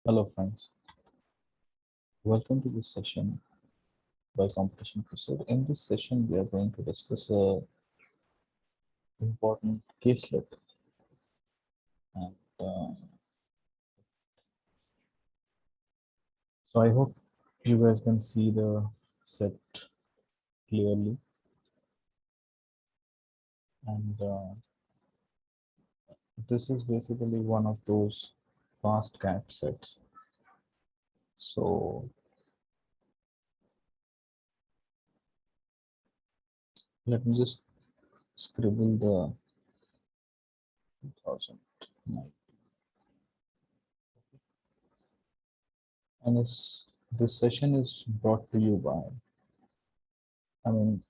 Hello friends, welcome to this session by Competition Crusade. In this session, we are going to discuss a important caselet, and so I hope you guys can see the set clearly. And this is basically one of those fast cat sets. So let me just scribble the 2009, and this session is brought to you by, I mean,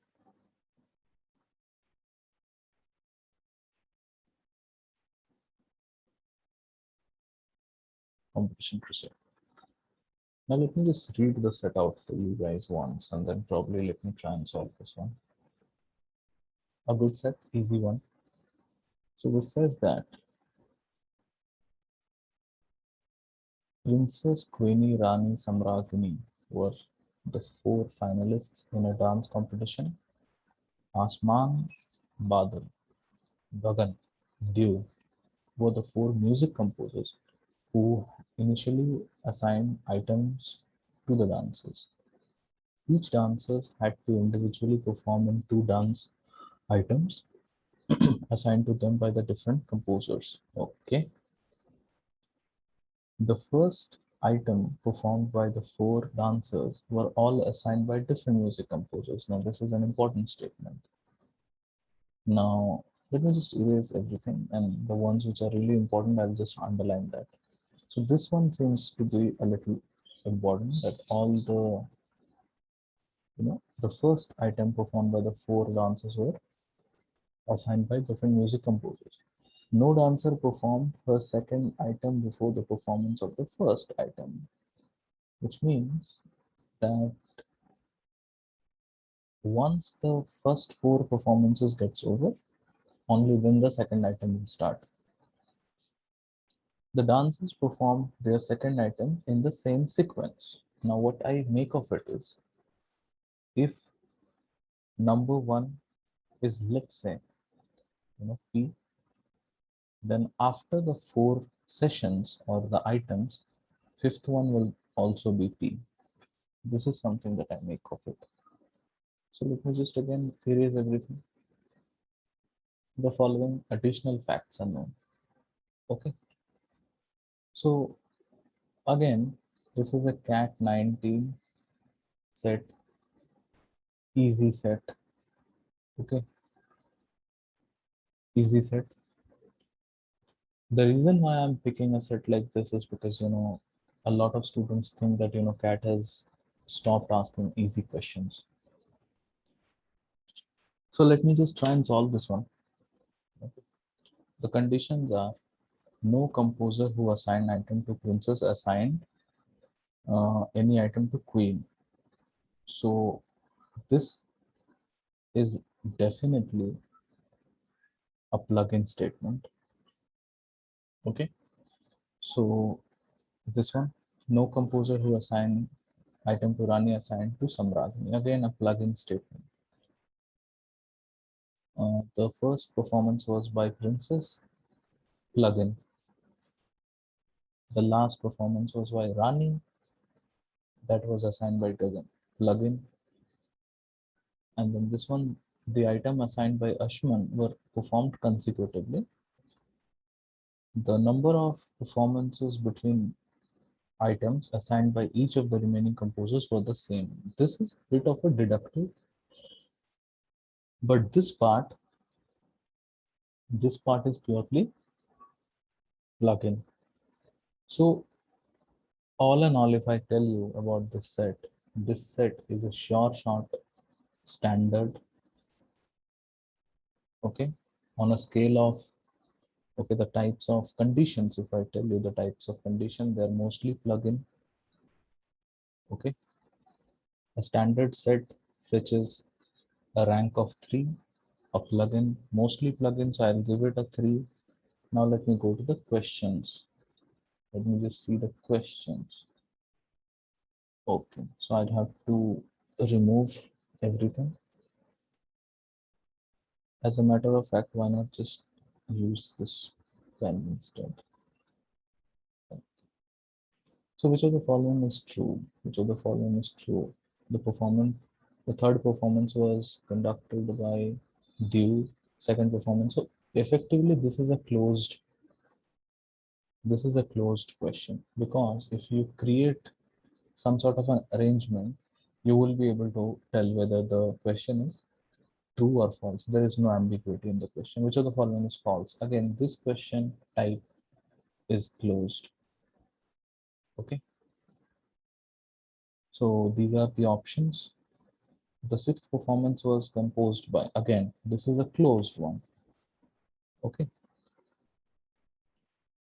Competition Crusade. Now let me just read the set out for you guys once, and then probably let me try and solve this one. A good set, easy one. So this says that Princess, Queenie, Rani, Samragini were the four finalists in a dance competition. Asman, Badal, Gagan, Dew were the four music composers who initially assigned items to the dancers. Each dancers had to individually perform in two dance items assigned to them by the different composers. Okay. The first item performed by the four dancers were all assigned by different music composers. Now, this is an important statement. Now, let me just erase everything, and the ones which are really important, I'll just underline that. So this one seems to be a little important, that all the first item performed by the four dancers were assigned by different music composers. No dancer performed her second item before the performance of the first item, which means that once the first four performances gets over, only then the second item will start. The dancers perform their second item in the same sequence. Now what I make of it is, if number one is, let's say, P, then after the four sessions or the items, fifth one will also be P. This is something that I make of it. So let me just again erase everything. The following additional facts are known. Okay. So again, this is a cat 19 set, easy set. Okay. Easy set. The reason why I'm picking a set like this is because, a lot of students think that, cat has stopped asking easy questions. So let me just try and solve this one. Okay. The conditions are: no composer who assigned item to princess assigned any item to queen. So this is definitely a plugin statement. Okay. So this one, no composer who assigned item to Rani assigned to Samragini. Again, a plugin statement. The first performance was by Princess, plugin. The last performance was by Rani, that was assigned by Gagan, plugin. And then this one, the item assigned by Ashman were performed consecutively. The number of performances between items assigned by each of the remaining composers were the same. This is a bit of a deductive, but this part is purely plugin. So all in all, if I tell you about this set is a sure shot standard. Okay, on a scale of, okay, the types of conditions, if I tell you the types of condition, they're mostly plugin. Okay, a standard set fetches a rank of 3, a plugin, mostly plugin, so I'll give it a 3. Now let me go to the questions. Let me just see the questions. Okay, so I'd have to remove everything. As a matter of fact, why not just use this pen instead? So which of the following is true? Which of the following is true? The third performance was conducted by due, second performance. So effectively, this is a closed question, because if you create some sort of an arrangement, you will be able to tell whether the question is true or false. There is no ambiguity in the question. Which of the following is false? Again, this question type is closed. Okay. So these are the options. The sixth performance was composed by, again, this is a closed one. Okay.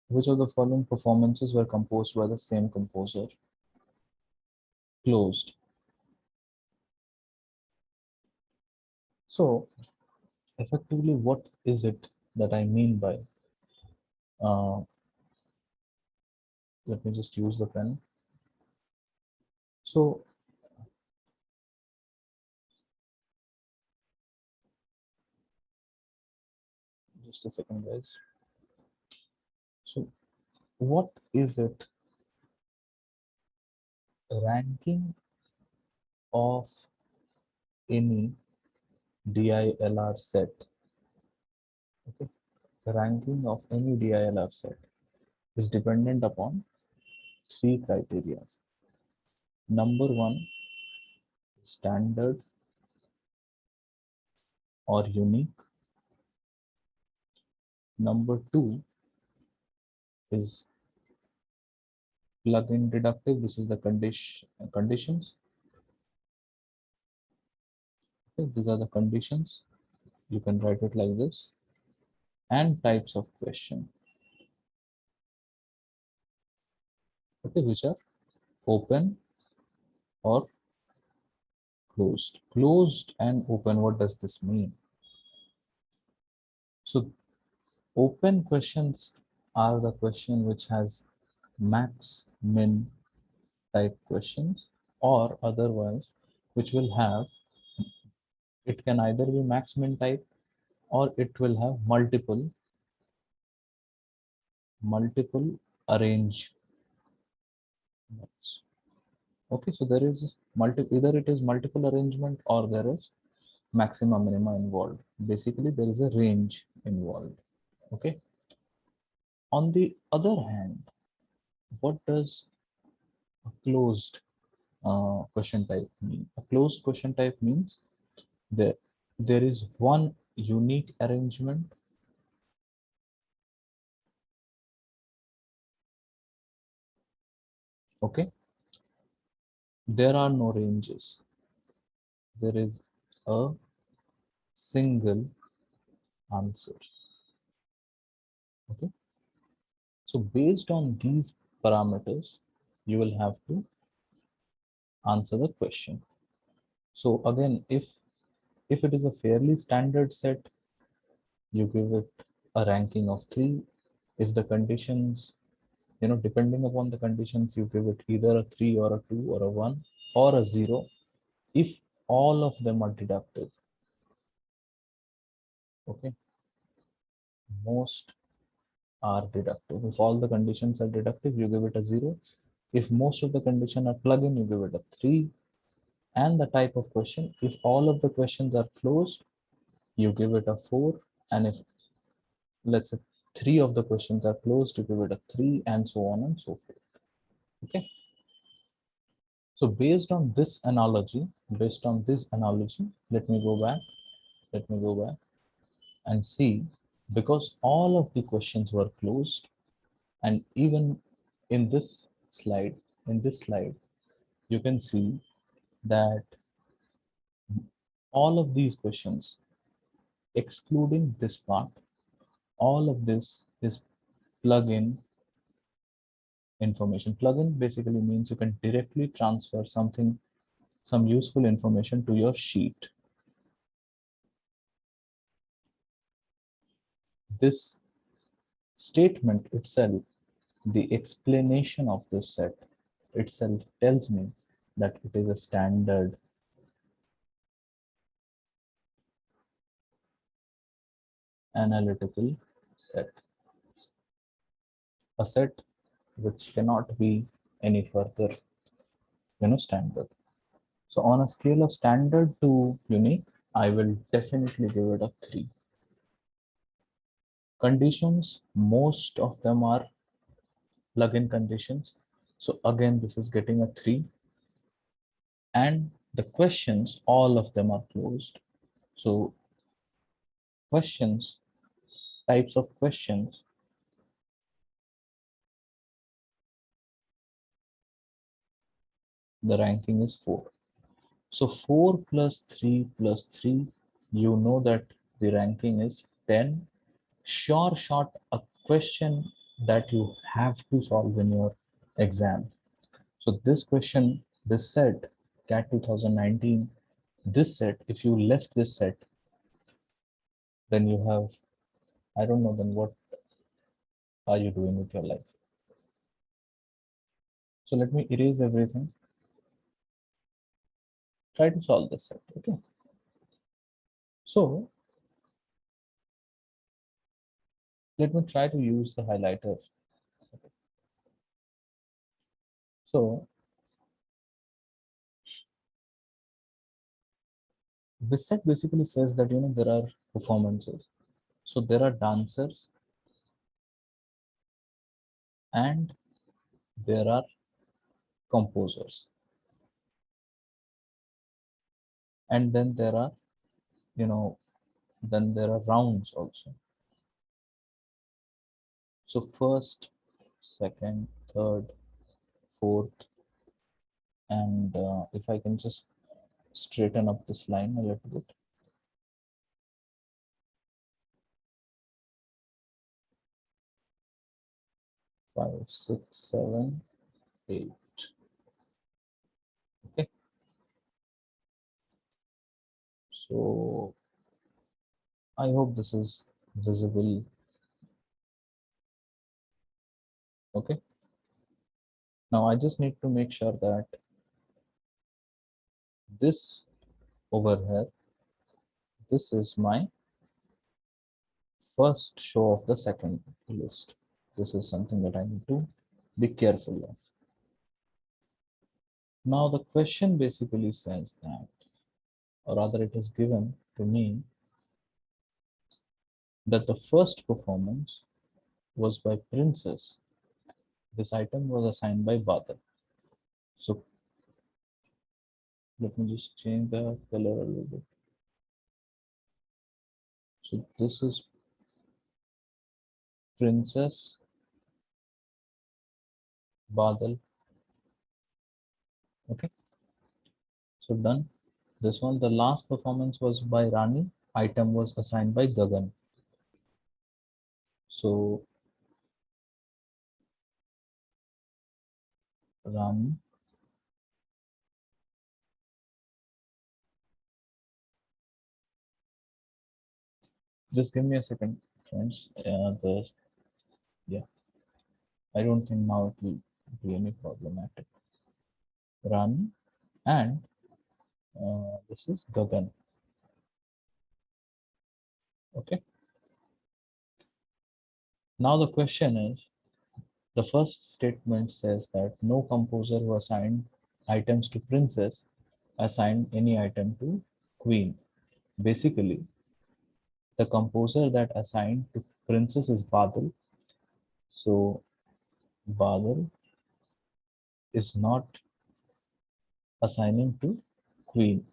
Which of the following performances were composed by the same composer? Closed. So effectively, what is it that I mean by, let me just use the pen. So just a second, guys. So what is it? Ranking of any DILR set. Okay. Ranking of any DILR set is dependent upon three criteria. Number one, standard or unique. Number two is plug-in deductive. This is the conditions. Okay, these are the conditions. You can write it like this. And types of question. Okay, which are open or closed. Closed and open, what does this mean? So open questions are the question which has max, min type questions, or otherwise, which will have, it can either be max, min type, or it will have multiple arrangements. Okay, so there is either it is multiple arrangement or there is maxima minima involved. Basically, there is a range involved. Okay. On the other hand, what does a closed question type mean? A closed question type means that there is one unique arrangement. Okay. There are no ranges. There is a single answer. Okay. So based on these parameters, you will have to answer the question. So again, if it is a fairly standard set, you give it a ranking of 3. If the conditions, depending upon the conditions, you give it either a 3 or a 2 or a 1 or a 0. If all of them are deductive, okay, most are deductive. If all the conditions are deductive, you give it a 0. If most of the conditions are plug-in, you give it a 3. And the type of question, if all of the questions are closed, you give it a 4. And if, let's say, 3 of the questions are closed, you give it a 3, and so on and so forth. Okay. So based on this analogy, let me go back and see, because all of the questions were closed, and even in this slide, you can see that all of these questions, excluding this part, all of this is plug-in information. Plug-in basically means you can directly transfer some useful information to your sheet. This statement itself the explanation of this set itself tells me that it is a standard analytical set, a set which cannot be any further, standard. So on a scale of standard to unique, I will definitely give it a 3. Conditions, most of them are plugin conditions. So again, this is getting a 3. And the questions, all of them are closed. So questions, types of questions, the ranking is 4. So 4 plus 3 plus 3, you know that the ranking is 10. Sure shot, a question that you have to solve in your exam. So this question, this set, CAT 2019, this set, if you left this set, then you have, I don't know, then what are you doing with your life? So let me erase everything. Try to solve this set, okay? So let me try to use the highlighter. So this set basically says that, there are performances. So there are dancers and there are composers. And then there are, then there are rounds also. So first, second, third, fourth, and if I can just straighten up this line a little bit. Five, six, seven, 8. Okay. So I hope this is visible. Okay. Now I just need to make sure that this over here, this is my first show of the second list. This is something that I need to be careful of. Now the question basically says that, or rather it is given to me that the first performance was by Princess. This item was assigned by Badal. So let me just change the color a little bit. So this is Princess, Badal. Okay. So done. This one, the last performance was by Rani. Item was assigned by Gagan. So Rani, just give me a second, friends. Yeah, I don't think now it will be any problematic. Rani and this is Gagan. Okay. Now the question is, the first statement says that no composer who assigned items to princess assigned any item to queen. Basically, the composer that assigned to princess is Badal. So Badal is not assigning to queen.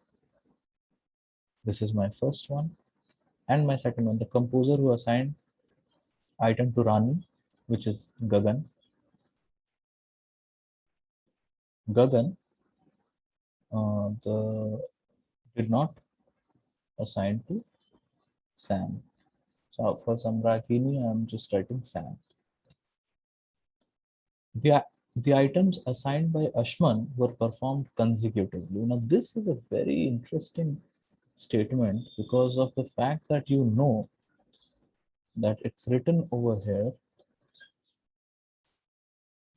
This is my first one. And my second one, the composer who assigned item to Rani, which is Gagan. Gagan did not assign to Sam. So for Samrakini, I'm just writing Sam. The items assigned by Ashman were performed consecutively. Now, this is a very interesting statement because of the fact that that it's written over here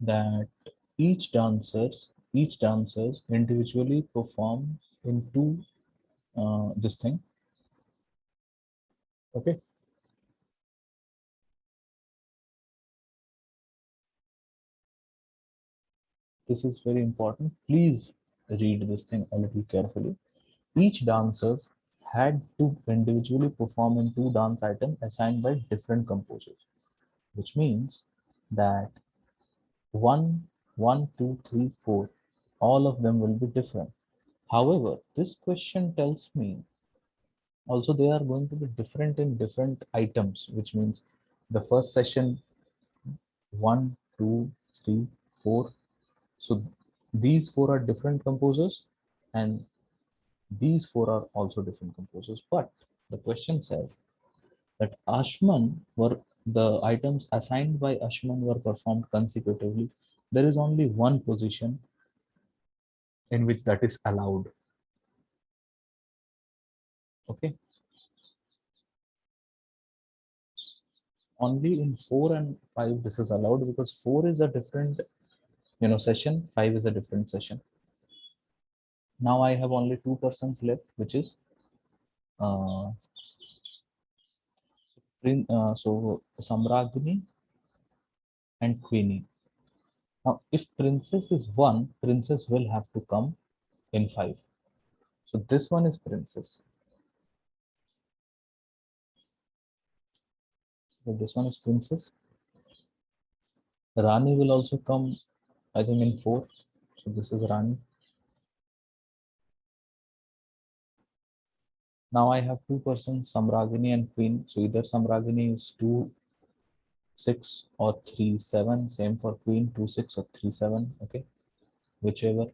that each dancers individually perform into this thing. Okay, this is very important. Please read this thing a little carefully. Each dancers had to individually perform in two dance items assigned by different composers, which means that one, one, two, three, four, all of them will be different. However, this question tells me also they are going to be different in different items, which means the first session one, two, three, four. So these four are different composers, and these four are also different composers. But the question says that Ashman were the items assigned by Ashman were performed consecutively. There is only one position in which that is allowed. Okay, only in 4 and 5 this is allowed, because 4 is a different session, 5 is a different session. Now I have only two persons left, which is uh, so Samragini and Queenie. Now, if princess is one, princess will have to come in 5. So this one is princess. So this one is princess. Rani will also come, I think, in 4. So this is Rani. Now I have two persons, Samragini and Queen. So either Samragini is 2, 6 or 3, 7. Same for Queen, 2, 6 or 3, 7. Okay, whichever.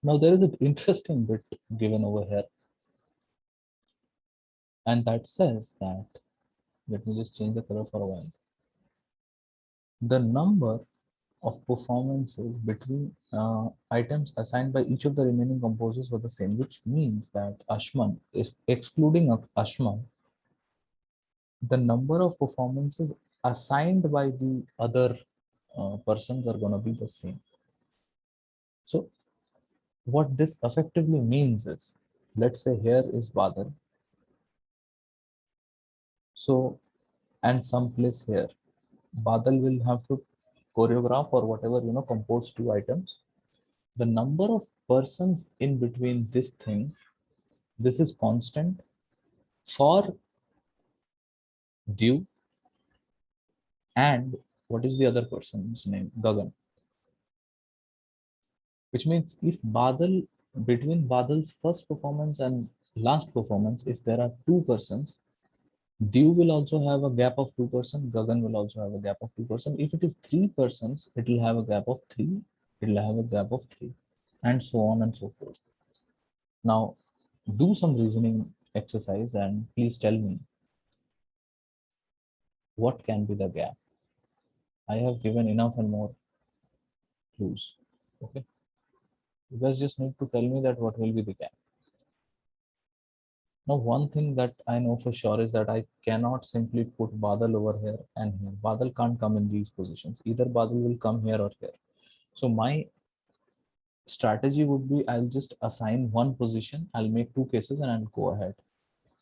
Now there is an interesting bit given over here, and that says that, let me just change the color for a while. The number of performances between items assigned by each of the remaining composers were the same, which means that Ashman is excluding Ashman. The number of performances assigned by the other persons are going to be the same. So what this effectively means is, let's say here is Badal. So, and some place here, Badal will have to choreograph or whatever, compose two items. The number of persons in between this thing, this is constant for Dew, and what is the other person's name? Gagan. Which means if Badal, between Badal's first performance and last performance, if there are two persons, Dew will also have a gap of 2%, Gagan will also have a gap of 2%. If it is three persons, it will have a gap of 3, it will have a gap of 3, and so on and so forth. Now, do some reasoning exercise and please tell me what can be the gap. I have given enough and more clues. Okay. You guys just need to tell me that what will be the gap. Now, one thing that I know for sure is that I cannot simply put Badal over here and here. Badal can't come in these positions. Either Badal will come here or here. So my strategy would be, I'll just assign one position, I'll make two cases and I'll go ahead.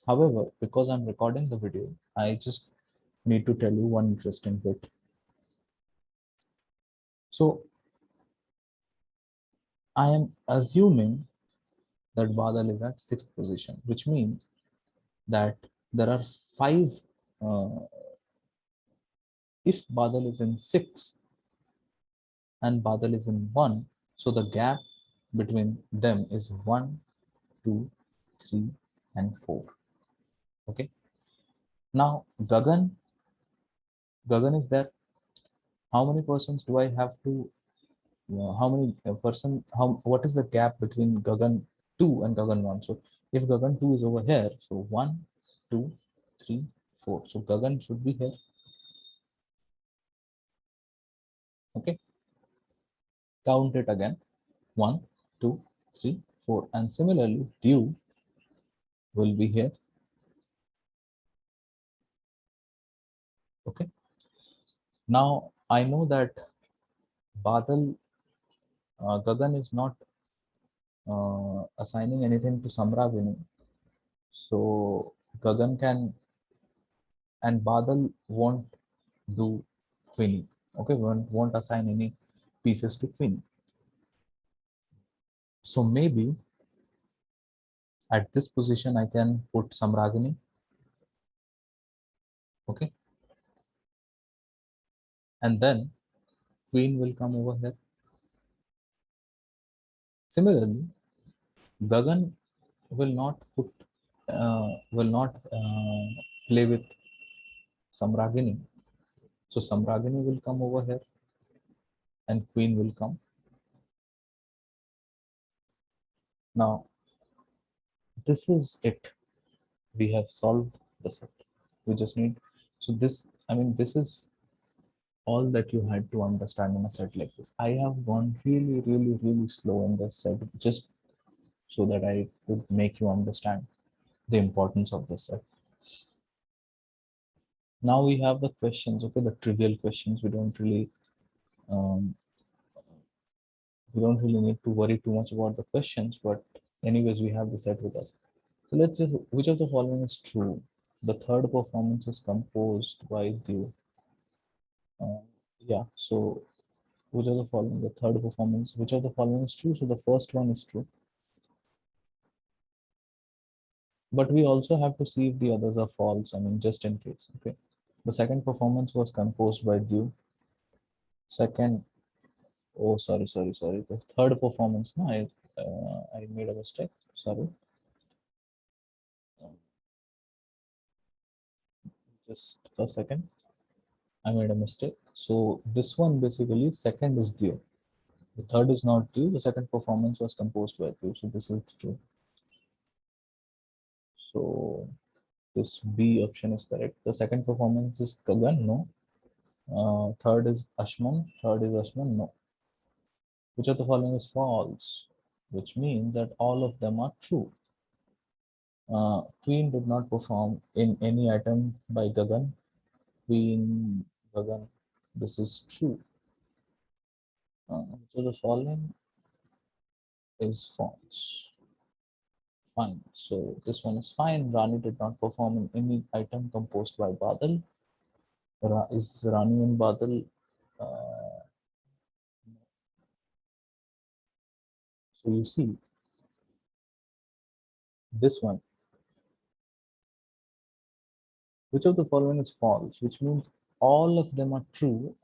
However, because I'm recording the video, I just need to tell you one interesting bit. So I am assuming that Badal is at 6th position, which means that there are 5. Uh, if Badal is in 6 and Badal is in 1, so the gap between them is 1, 2, 3, and 4. Okay. Now Gagan is there. How many persons do I have to? How many person? How what is the gap between Gagan 2 and Gagan 1? So if Gagan 2 is over here, so 1, 2, 3, 4. So Gagan should be here. Okay. Count it again. 1, 2, 3, 4. And similarly, Dew will be here. Okay. Now I know that Badal, Gagan is not assigning anything to Samragini. So Gagan can, and Badal won't do Queenie. Okay, won't assign any pieces to Queenie. So maybe at this position I can put Samragini. Okay, and then Queen will come over here. Similarly, Gagan will not play with Samragini. So Samragini will come over here and Queen will come. Now this is it. We have solved the set. We just need, so this, I mean, this is all that you had to understand in a set like this. I have gone really, really, really slow in this set just so that I could make you understand the importance of this set. Now we have the questions, okay, the trivial questions. Um, we don't really need to worry too much about the questions, but anyways, we have the set with us. So let's just, which of the following is true? The third performance is composed by the, uh, yeah, so which of the following, the third performance, which of the following is true? So the first one is true. But we also have to see if the others are false, I mean, just in case, okay? The second performance was composed by Dew. Second, oh, sorry. The third performance, no, I made a mistake, sorry. Just a second, I made a mistake. So this one basically, second is Dew. The third is not Dew. The second performance was composed by Dew. So this is true. So this B option is correct. The second performance is Kagan, no. Third is Ashman. Third is Ashman, no. Which of the following is false? Which means that all of them are true. Queen did not perform in any item by Gagan. Queen, Gagan. This is true. Which of the following is false? Fine. So this one is fine. Rani did not perform in any item composed by Badal. Is Rani and Badal? Uh, so you see this one. Which of the following is false? Which means all of them are true,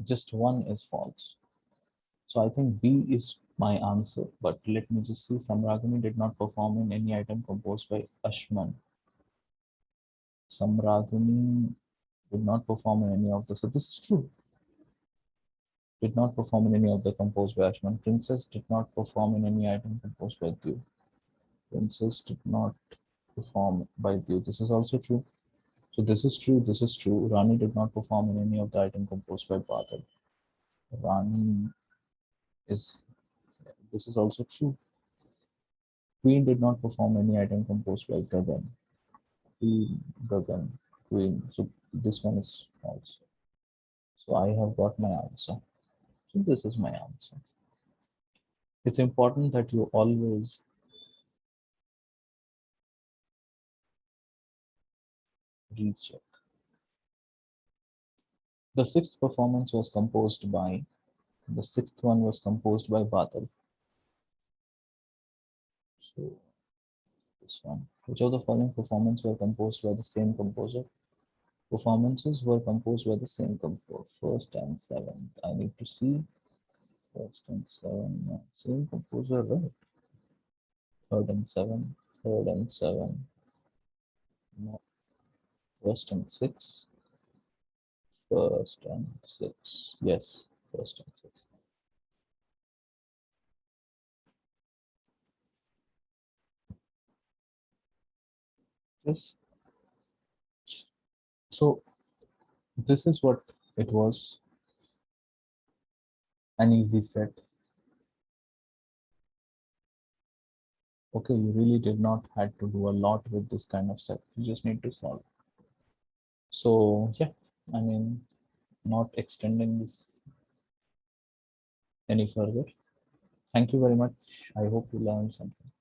just one is false. So I think B is my answer, but let me just see. Samragini did not perform in any item composed by Ashman. Samragini did not perform in any of the, so this is true. Did not perform in any of the composed by Ashman. Princess did not perform in any item composed by Dew. Princess did not perform by Dew. This is also true. So this is true, this is true. Rani did not perform in any of the item composed by Badal. Rani is, this is also true. Queen did not perform any item composed by Gagan. Queen, Gagan, Queen. So this one is false. So I have got my answer. So this is my answer. It's important that you always recheck. The sixth performance was composed by, the sixth one was composed by Badal. So this one. Which of the following performances were composed by the same composer? Performances were composed by the same composer. First and seventh. I need to see. First and seven. No. Same composer, right? Third and seven. Third and seven. No. First and six. First and six. Yes. First and six. Yes. So this is what it was. An easy set. Okay, you really did not had to do a lot with this kind of set. You just need to solve. So yeah, I mean, not extending this any further. Thank you very much. I hope you learned something.